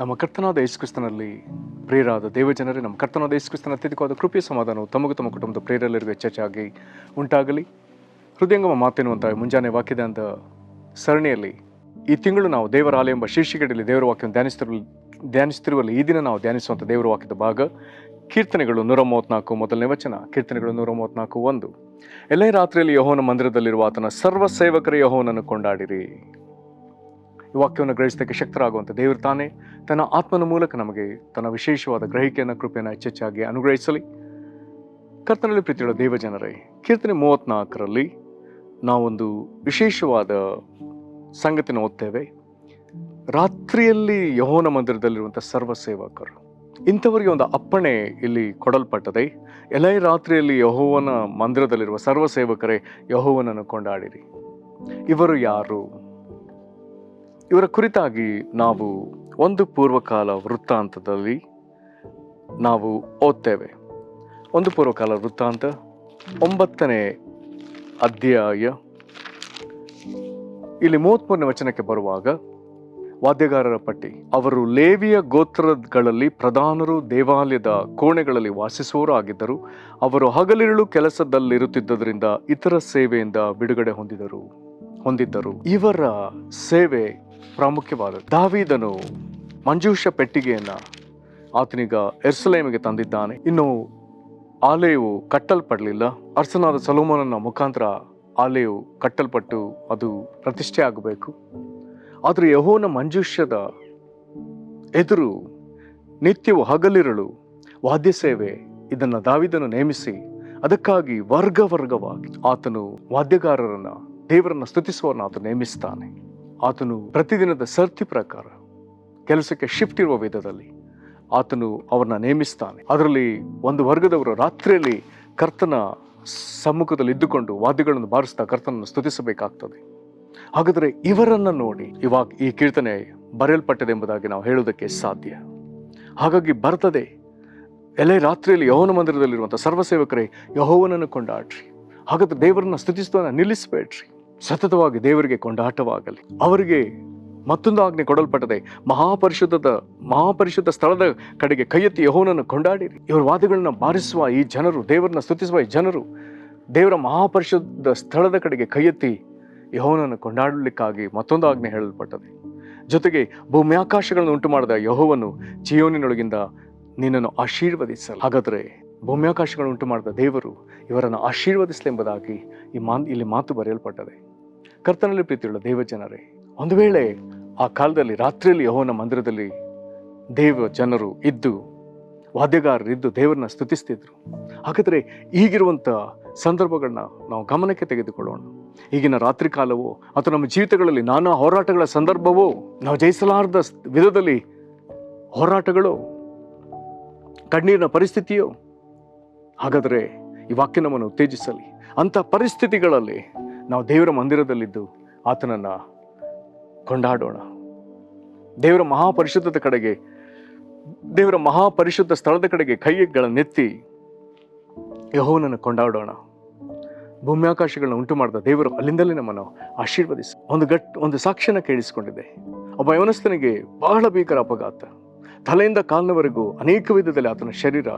ನಮ್ಮ ಕರ್ತನಾದ ಯೇಸುಕ್ರಿಸ್ತನಲ್ಲಿ ಪ್ರಿಯರಾದ ದೇವಜನರೇ, ನಮ್ಮ ಕರ್ತನಾದ ಯೇಸುಕ್ರಿಸ್ತನ ಅತ್ಯಧಿಕವಾದ ಕೃಪೆಯ ಸಮಾಧಾನವು ತಮಗೂ ತಮ್ಮ ಕುಟುಂಬದ ಪ್ರಿಯರೆಲ್ಲರಿಗೂ ಹೆಚ್ಚಾಗಿ ಉಂಟಾಗಲಿ. ಹೃದಯಂಗಮ ಮಾತೆನ್ನುವಂಥ ಮುಂಜಾನೆ ವಾಕ್ಯದ ಅಂತ ಸರಣಿಯಲ್ಲಿ ಈ ತಿಂಗಳು ನಾವು ದೇವರ ಆಲಯ ಎಂಬ ಶೀರ್ಷಿಕೆಯಲ್ಲಿ ದೇವರ ವಾಕ್ಯವನ್ನು ಧ್ಯಾನಿಸುತ್ತಿರುವಲ್ಲಿ ಈ ದಿನ ನಾವು ಧ್ಯಾನಿಸುವಂಥ ದೇವರ ವಾಕ್ಯದ ಭಾಗ ಕೀರ್ತನೆಗಳು 134 ಮೊದಲನೇ ವಚನ. ಕೀರ್ತನೆಗಳು 134:1. ಎಲ್ಲೇ ರಾತ್ರಿಯಲ್ಲಿ ಯೆಹೋವನ ಮಂದಿರದಲ್ಲಿರುವ ಆತನ ಸರ್ವ ಸೇವಕರೇ ಯೆಹೋವನನ್ನು ಕೊಂಡಾಡಿರಿ. ಈ ವಾಕ್ಯವನ್ನು ಗ್ರಹಿಸೋದಕ್ಕೆ ಶಕ್ತರಾಗುವಂಥ ದೇವರು ತಾನೇ ತನ್ನ ಆತ್ಮನ ಮೂಲಕ ನಮಗೆ ತನ್ನ ವಿಶೇಷವಾದ ಗ್ರಹಿಕೆಯನ್ನು ಕೃಪೆಯನ್ನು ಹೆಚ್ಚೆಚ್ಚಾಗಿ ಅನುಗ್ರಹಿಸಲಿ. ಕರ್ತನಲ್ಲಿ ಪ್ರೀತಿಯುಳ್ಳ ದೇವಜನರೇ, ಕೀರ್ತನೆ 34ರಲ್ಲಿ ನಾವೊಂದು ವಿಶೇಷವಾದ ಸಂಗತಿನ ಓದ್ತೇವೆ. ರಾತ್ರಿಯಲ್ಲಿ ಯೆಹೋವನ ಮಂದಿರದಲ್ಲಿರುವಂಥ ಸರ್ವ ಸೇವಕರು, ಇಂಥವರಿಗೆ ಒಂದು ಅಪ್ಪಣೆ ಇಲ್ಲಿ ಕೊಡಲ್ಪಟ್ಟದೆ. ಎಲ್ಲೇ ರಾತ್ರಿಯಲ್ಲಿ ಯೆಹೋವನ ಮಂದಿರದಲ್ಲಿರುವ ಸರ್ವ ಸೇವಕರೇ ಯೆಹೋವನನ್ನು ಕೊಂಡಾಡಿರಿ. ಇವರು ಯಾರು? ಇವರ ಕುರಿತಾಗಿ ನಾವು ಒಂದು ಪೂರ್ವಕಾಲ ವೃತ್ತಾಂತದಲ್ಲಿ ನಾವು ಓದ್ತೇವೆ. ಒಂದು ಪೂರ್ವಕಾಲ ವೃತ್ತಾಂತ 9ನೇ ಅಧ್ಯಾಯ ಇಲ್ಲಿ 33ನೇ ವಚನಕ್ಕೆ ಬರುವಾಗ, ವಾದ್ಯಗಾರರ ಪಟ್ಟಿ. ಅವರು ಲೇವಿಯ ಗೋತ್ರಗಳಲ್ಲಿ ಪ್ರಧಾನರು, ದೇವಾಲಯದ ಕೋಣೆಗಳಲ್ಲಿ ವಾಸಿಸುವವರು ಆಗಿದ್ದರು. ಅವರು ಹಗಲಿರುಳು ಕೆಲಸದಲ್ಲಿರುತ್ತಿದ್ದರಿಂದ ಇತರ ಸೇವೆಯಿಂದ ಬಿಡುಗಡೆ ಹೊಂದಿದ್ದರು. ಇವರ ಸೇವೆ ಪ್ರಾಮುಖ್ಯವಾದದ್ದು. ದಾವೀದನು ಮಂಜೂಷ ಪೆಟ್ಟಿಗೆಯನ್ನ ಆತನೀಗ ಯೆರೂಸಲೇಮಿಗೆ ತಂದಿದ್ದಾನೆ. ಇನ್ನು ಆಲಯವು ಕಟ್ಟಲ್ಪಡಲಿಲ್ಲ. ಅರಸನಾದ ಸೊಲೊಮೋನನ ಮುಖಾಂತರ ಆಲಯವು ಕಟ್ಟಲ್ಪಟ್ಟು ಅದು ಪ್ರತಿಷ್ಠೆ ಆಗಬೇಕು. ಆದರೆ ಯೆಹೋವನ ಮಂಜೂಷದ ಎದುರು ನಿತ್ಯವೂ ಹಗಲಿರುಳು ವಾದ್ಯ ಸೇವೆ, ಇದನ್ನು ದಾವೀದನು ನೇಮಿಸಿ ಅದಕ್ಕಾಗಿ ವರ್ಗವಾಗಿ ಆತನು ವಾದ್ಯಗಾರರನ್ನ, ದೇವರನ್ನ ಸ್ತುತಿಸುವವರನ್ನ ಆತನು ನೇಮಿಸ್ತಾನೆ. ಆತನು ಪ್ರತಿದಿನದ ಸರ್ತಿ ಪ್ರಕಾರ ಕೆಲಸಕ್ಕೆ ಶಿಫ್ಟ್ ಇರುವ ವಿಧದಲ್ಲಿ ಆತನು ಅವರನ್ನ ನೇಮಿಸ್ತಾನೆ. ಅದರಲ್ಲಿ ಒಂದು ವರ್ಗದವರು ರಾತ್ರಿಯಲ್ಲಿ ಕರ್ತನ ಸಮ್ಮುಖದಲ್ಲಿ ಇದ್ದುಕೊಂಡು ವಾದ್ಯಗಳನ್ನು ಬಾರಿಸ್ತಾ ಕರ್ತನನ್ನು ಸ್ತುತಿಸಬೇಕಾಗ್ತದೆ. ಹಾಗಾದರೆ ಇವರನ್ನು ನೋಡಿ ಇವಾಗ ಈ ಕೀರ್ತನೆ ಬರೆಯಲ್ಪಟ್ಟದೆ ಎಂಬುದಾಗಿ ನಾವು ಹೇಳುವುದಕ್ಕೆ ಸಾಧ್ಯ. ಹಾಗಾಗಿ ಬರ್ತದೆ, ಎಲ್ಲೇ ರಾತ್ರಿಯಲ್ಲಿ ಯೆಹೋವನ ಮಂದಿರದಲ್ಲಿರುವಂಥ ಸರ್ವಸೇವಕರೇ ಯೆಹೋವನನ್ನು ಕೊಂಡಾಡ್ರಿ. ಹಾಗಾದ್ರೆ ದೇವರನ್ನ ಸ್ತುತಿಸುವುದನ್ನು ನಿಲ್ಲಿಸಬೇಡ್ರಿ. ಸತತವಾಗಿ ದೇವರಿಗೆ ಕೊಂಡಾಟವಾಗಲಿ. ಅವರಿಗೆ ಮತ್ತೊಂದು ಆಜ್ಞೆ ಕೊಡಲ್ಪಟ್ಟದೆ, ಮಹಾಪರಿಶುದ್ಧ ಸ್ಥಳದ ಕಡೆಗೆ ಕೈಯೆತ್ತಿ ಯೆಹೋವನನ್ನು ಕೊಂಡಾಡಿರಿ. ಇವರ ವಾದ್ಯಗಳನ್ನ ಬಾರಿಸುವ ಈ ಜನರು, ದೇವರನ್ನ ಸ್ತುತಿಸುವ ಈ ಜನರು ದೇವರ ಮಹಾಪರಿಶುದ್ಧ ಸ್ಥಳದ ಕಡೆಗೆ ಕೈಯೆತ್ತಿ ಯೆಹೋವನನ್ನು ಕೊಂಡಾಡಲಿಕ್ಕಾಗಿ ಮತ್ತೊಂದು ಆಜ್ಞೆ ಹೇಳಲ್ಪಟ್ಟದೆ. ಜೊತೆಗೆ ಭೂಮ್ಯಾಕಾಶಗಳನ್ನು ಉಂಟು ಮಾಡಿದ ಯೆಹೋವನು ಚೀಯೋನಿನೊಳಗಿಂದ ನಿನ್ನನ್ನು ಆಶೀರ್ವದಿಸಲು. ಹಾಗಾದರೆ ಭೂಮ್ಯಾಕಾಶಗಳನ್ನು ಉಂಟು ಮಾಡಿದ ದೇವರು ಇವರನ್ನು ಆಶೀರ್ವದಿಸಲೆಂಬುದಾಗಿ ಇಲ್ಲಿ ಮಾತು ಬರೆಯಲ್ಪಟ್ಟದೆ. ಕರ್ತನಲ್ಲಿ ಪ್ರೀತಿಯುಳ್ಳ ದೇವಜನರೇ, ಒಂದು ವೇಳೆ ಆ ಕಾಲದಲ್ಲಿ ರಾತ್ರಿಯಲ್ಲಿ ಯೆಹೋವನ ಮಂದಿರದಲ್ಲಿ ದೇವ ಜನರು ಇದ್ದು, ವಾದ್ಯಗಾರರಿದ್ದು ದೇವರನ್ನ ಸ್ತುತಿಸ್ತಿದ್ರು. ಹಾಗಾದರೆ ಈಗಿರುವಂಥ ಸಂದರ್ಭಗಳನ್ನ ನಾವು ಗಮನಕ್ಕೆ ತೆಗೆದುಕೊಳ್ಳೋಣ. ಈಗಿನ ರಾತ್ರಿ ಕಾಲವೋ ಅಥವಾ ನಮ್ಮ ಜೀವಿತಗಳಲ್ಲಿ ನಾನಾ ಹೋರಾಟಗಳ ಸಂದರ್ಭವೋ, ನಾವು ಜಯಿಸಲಾರದ ವಿಧದಲ್ಲಿ ಹೋರಾಟಗಳು, ಕಣ್ಣೀರಿನ ಪರಿಸ್ಥಿತಿಯೋ, ಹಾಗಾದರೆ ಈ ವಾಕ್ಯ ನಮ್ಮನ್ನು ಉತ್ತೇಜಿಸಲಿ. ಅಂಥ ಪರಿಸ್ಥಿತಿಗಳಲ್ಲಿ ನಾವು ದೇವರ ಮಂದಿರದಲ್ಲಿದ್ದು ಆತನನ್ನು ಕೊಂಡಾಡೋಣ. ದೇವರ ಮಹಾಪರಿಶುದ್ಧ ಸ್ಥಳದ ಕಡೆಗೆ ಕೈಗಳನ್ನೆತ್ತಿ ಯೆಹೋವನನ್ನು ಕೊಂಡಾಡೋಣ. ಭೂಮ್ಯಾಕಾಶಗಳನ್ನ ಉಂಟು ಮಾಡಿದ ದೇವರು ಅಲ್ಲಿಂದಲೇ ನಮ್ಮನ್ನು ಆಶೀರ್ವದಿಸಿ. ಒಂದು ಸಾಕ್ಷ್ಯನ ಕೇಳಿಸಿಕೊಂಡಿದೆ. ಒಬ್ಬ ಯವನಸ್ಥನಿಗೆ ಬಹಳ ಭೀಕರ ಅಪಘಾತ, ತಲೆಯಿಂದ ಕಾಲಿನವರೆಗೂ ಅನೇಕ ವಿಧದಲ್ಲಿ ಆತನ ಶರೀರ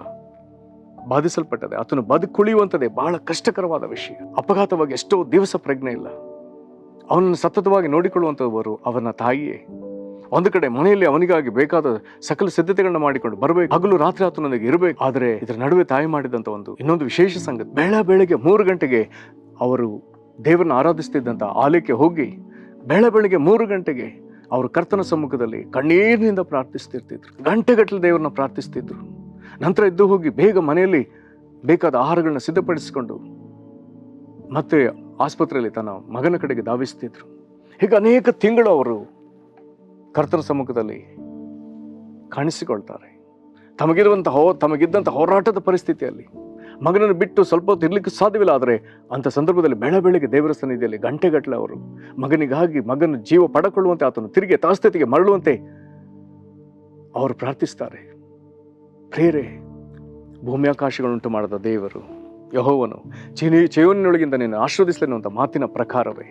ಬಾಧಿಸಲ್ಪಟ್ಟದೆ. ಆತನು ಬದುಕುಳಿಯುವಂಥದ್ದೇ ಬಹಳ ಕಷ್ಟಕರವಾದ ವಿಷಯ. ಅಪಘಾತವಾಗಿ ಎಷ್ಟೋ ದಿವಸ ಪ್ರಜ್ಞೆ ಇಲ್ಲ. ಅವನನ್ನು ಸತತವಾಗಿ ನೋಡಿಕೊಳ್ಳುವಂಥವರು ಅವನ ತಾಯಿಯೇ. ಒಂದು ಕಡೆ ಮನೆಯಲ್ಲಿ ಅವನಿಗಾಗಿ ಬೇಕಾದ ಸಕಲ ಸಿದ್ಧತೆಗಳನ್ನ ಮಾಡಿಕೊಂಡು ಬರಬೇಕು, ಹಗಲು ರಾತ್ರಿ ಆತನೊಂದಿಗೆ ಇರಬೇಕು. ಆದರೆ ಇದರ ನಡುವೆ ತಾಯಿ ಮಾಡಿದಂಥ ಇನ್ನೊಂದು ವಿಶೇಷ ಸಂಗತಿ, ಬೆಳಗ್ಗೆ 3 ಗಂಟೆಗೆ ಅವರು ದೇವರನ್ನ ಆರಾಧಿಸ್ತಿದ್ದಂಥ ಆಲಯಕ್ಕೆ ಹೋಗಿ ಬೆಳಗ್ಗೆ 3 ಗಂಟೆಗೆ ಅವರು ಕರ್ತನ ಸಮ್ಮುಖದಲ್ಲಿ ಕಣ್ಣೀರಿನಿಂದ ಪ್ರಾರ್ಥಿಸ್ತಿರ್ತಿದ್ರು. ಗಂಟೆಗಟ್ಟಲೆ ದೇವರನ್ನ ಪ್ರಾರ್ಥಿಸ್ತಿದ್ರು. ನಂತರ ಎದ್ದು ಹೋಗಿ ಬೇಗ ಮನೆಯಲ್ಲಿ ಬೇಕಾದ ಆಹಾರಗಳನ್ನ ಸಿದ್ಧಪಡಿಸಿಕೊಂಡು ಮತ್ತೆ ಆಸ್ಪತ್ರೆಯಲ್ಲಿ ತನ್ನ ಮಗನ ಕಡೆಗೆ ಧಾವಿಸ್ತಿದ್ರು. ಹೀಗೆ ಅನೇಕ ತಿಂಗಳು ಅವರು ಕರ್ತನ ಸಮ್ಮುಖದಲ್ಲಿ ಕಾಣಿಸಿಕೊಳ್ತಾರೆ. ತಮಗಿದ್ದಂಥ ಹೋರಾಟದ ಪರಿಸ್ಥಿತಿಯಲ್ಲಿ ಮಗನನ್ನು ಬಿಟ್ಟು ಸ್ವಲ್ಪ ಹೊತ್ತು ಇರ್ಲಿಕ್ಕೆ ಸಾಧ್ಯವಿಲ್ಲ. ಆದರೆ ಅಂಥ ಸಂದರ್ಭದಲ್ಲಿ ಬೆಳಗ್ಗೆ ದೇವರ ಸನ್ನಿಧಿಯಲ್ಲಿ ಗಂಟೆಗಟ್ಟಲೆ ಅವರು ಮಗನ ಜೀವ ಪಡಕೊಳ್ಳುವಂತೆ, ಆತನು ತಿರುಗಿ ಯಥಾಸ್ಥಿತಿಗೆ ಮರಳುವಂತೆ ಅವರು ಪ್ರಾರ್ಥಿಸ್ತಾರೆ. ಪ್ರೇರೆ, ಭೂಮ್ಯಾಕಾಶಗಳುಂಟು ಮಾಡಿದ ದೇವರು ಯೆಹೋವನು ಚೀಯೋನಿನೊಳಗಿಂದ ನಿನ್ನ ಆಶೀರ್ವದಿಸಲೆನ್ನುವಂಥ ಮಾತಿನ ಪ್ರಕಾರವೇ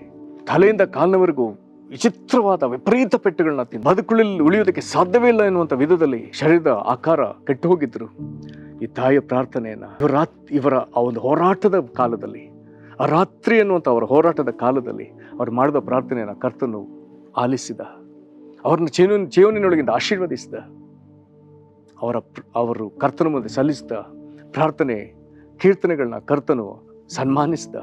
ತಲೆಯಿಂದ ಕಾಲಿನವರೆಗೂ ವಿಚಿತ್ರವಾದ ವಿಪರೀತ ಪೆಟ್ಟುಗಳನ್ನ ತಿಂದು ಬದುಕುಳಿಯಲ್ಲಿ ಉಳಿಯೋದಕ್ಕೆ ಸಾಧ್ಯವೇ ಇಲ್ಲ ಎನ್ನುವಂಥ ವಿಧದಲ್ಲಿ ಶರೀರದ ಆಕಾರ ಕೆಟ್ಟು ಹೋಗಿದ್ರು. ಈ ತಾಯಿಯ ಪ್ರಾರ್ಥನೆಯನ್ನು ಇವರ ಆ ಒಂದು ಹೋರಾಟದ ಕಾಲದಲ್ಲಿ, ಆ ರಾತ್ರಿ ಎನ್ನುವಂಥ ಅವರ ಹೋರಾಟದ ಕಾಲದಲ್ಲಿ ಅವರು ಮಾಡಿದ ಪ್ರಾರ್ಥನೆಯನ್ನು ಕರ್ತನು ಆಲಿಸಿದ, ಅವ್ರನ್ನ ಜೀವನಿನೊಳಗಿಂದ ಆಶೀರ್ವದಿಸಿದ, ಅವರು ಕರ್ತನ ಮುಂದೆ ಸಲ್ಲಿಸಿದ ಪ್ರಾರ್ಥನೆ ಕೀರ್ತನೆಗಳನ್ನ ಕರ್ತನು ಸನ್ಮಾನಿಸಿದ,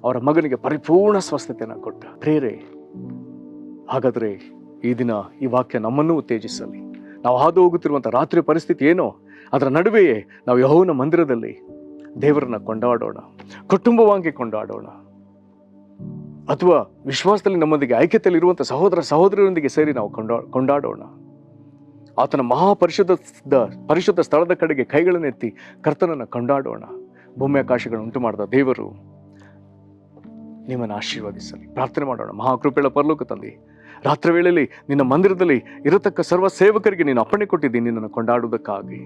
ಅವರ ಮಗನಿಗೆ ಪರಿಪೂರ್ಣ ಸ್ವಸ್ಥತೆಯನ್ನು ಕೊಟ್ಟ. ಪ್ರೇರೆ, ಹಾಗಾದರೆ ಈ ದಿನ ಈ ವಾಕ್ಯ ನಮ್ಮನ್ನು ಉತ್ತೇಜಿಸಲಿ. ನಾವು ಹಾದು ಹೋಗುತ್ತಿರುವಂಥ ರಾತ್ರಿ ಪರಿಸ್ಥಿತಿ ಏನೋ, ಅದರ ನಡುವೆಯೇ ನಾವು ಯೆಹೋವನ ಮಂದಿರದಲ್ಲಿ ದೇವರನ್ನ ಕೊಂಡಾಡೋಣ, ಕುಟುಂಬವಾಗಿ ಕೊಂಡಾಡೋಣ, ಅಥವಾ ವಿಶ್ವಾಸದಲ್ಲಿ ನಮ್ಮೊಂದಿಗೆ ಐಕ್ಯತೆಯಲ್ಲಿ ಇರುವಂಥ ಸಹೋದರರೊಂದಿಗೆ ಸೇರಿ ನಾವು ಕೊಂಡಾಡೋಣ. ಆತನ ಪರಿಶುದ್ಧ ಸ್ಥಳದ ಕಡೆಗೆ ಕೈಗಳನ್ನೆತ್ತಿ ಕರ್ತನನ್ನು ಕೊಂಡಾಡೋಣ. ಭೂಮಿ ಆಕಾಶಗಳನ್ನು ಉಂಟು ಮಾಡಿದ ದೇವರು ನಿಮ್ಮನ್ನು ಆಶೀರ್ವದಿಸಲಿ. ಪ್ರಾರ್ಥನೆ ಮಾಡೋಣ. ಮಹಾಕೃಪೆಗಳ ಪರಲೋಕ ತಂದೆ, ರಾತ್ರಿ ವೇಳೆಯಲ್ಲಿ ನಿನ್ನ ಮಂದಿರದಲ್ಲಿ ಇರತಕ್ಕ ಸರ್ವ ಸೇವಕರಿಗೆ ನೀನು ಅಪ್ಪಣೆ ಕೊಟ್ಟಿದ್ದೀನಿ ನಿನ್ನನ್ನು ಕೊಂಡಾಡುವುದಕ್ಕಾಗಿ.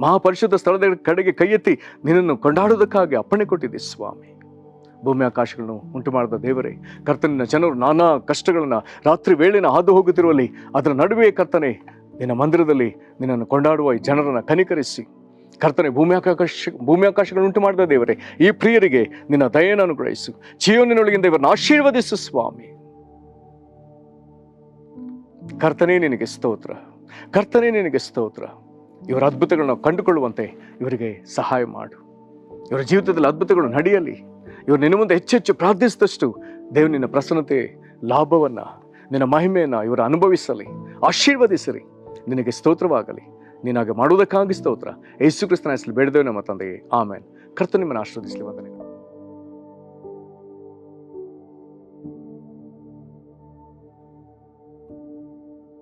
ಮಹಾಪರಿಶುದ್ಧ ಸ್ಥಳದ ಕಡೆಗೆ ಕೈ ಎತ್ತಿ ನಿನ್ನನ್ನು ಕೊಂಡಾಡುವುದಕ್ಕಾಗಿ ಅಪ್ಪಣೆ ಕೊಟ್ಟಿದ್ದೆ ಸ್ವಾಮಿ. ಭೂಮಿ ಆಕಾಶಗಳನ್ನು ಉಂಟು ಮಾಡಿದ ದೇವರೇ, ಕರ್ತನಿನ ಜನರು ನಾನಾ ಕಷ್ಟಗಳನ್ನು ರಾತ್ರಿ ವೇಳೆನ ಹಾದು ಹೋಗುತ್ತಿರುವಲ್ಲಿ ಅದರ ನಡುವೆ ಕರ್ತನೆ ನಿನ್ನ ಮಂದಿರದಲ್ಲಿ ನಿನ್ನನ್ನು ಕೊಂಡಾಡುವ ಈ ಜನರನ್ನು ಕನಿಕರಿಸಿ ಕರ್ತನೆ, ಭೂಮಿ ಆಕಾಶಗಳನ್ನು ಉಂಟು ಮಾಡಿದ ದೇವರೇ, ಈ ಪ್ರಿಯರಿಗೆ ನಿನ್ನ ದಯೆಯನ್ನು ಅನುಗ್ರಹಿಸು. ಜೀವನಿನೊಳಗಿಂದ ಇವರನ್ನು ಆಶೀರ್ವದಿಸು ಸ್ವಾಮಿ. ಕರ್ತನೇ ನಿನಗೆ ಸ್ತೋತ್ರ, ಕರ್ತನೇ ನಿನಗೆ ಸ್ತೋತ್ರ. ಇವರ ಅದ್ಭುತಗಳನ್ನು ಕಂಡುಕೊಳ್ಳುವಂತೆ ಇವರಿಗೆ ಸಹಾಯ ಮಾಡು. ಇವರ ಜೀವಿತದಲ್ಲಿ ಅದ್ಭುತಗಳು ನಡೆಯಲಿ. ಇವರು ನಿನ್ನ ಮುಂದೆ ಹೆಚ್ಚೆಚ್ಚು ಪ್ರಾರ್ಥಿಸಿದಷ್ಟು ದೇವರು ನಿನ್ನ ಪ್ರಸನ್ನತೆ, ಲಾಭವನ್ನು, ನಿನ್ನ ಮಹಿಮೆಯನ್ನು ಇವರು ಅನುಭವಿಸಲಿ. ಆಶೀರ್ವದಿಸಲಿ. ನಿನಗೆ ಸ್ತೋತ್ರವಾಗಲಿ. ನೀನಾಗೆ ಮಾಡುವುದಕ್ಕಾಗಿ ಸ್ತೋತ್ರ. ಯೇಸು ಕ್ರಿಸ್ತನ ಹೆಸರಲ್ಲಿ ಬೇಡಿದೆವು ನಮ್ಮ ತಂದೆಯೇ, ಆಮೇನ್. ಕರ್ತನು ನಿಮ್ಮನ್ನು ಆಶೀರ್ವದಿಸಲಿ. ವಂದನೆಗಳು.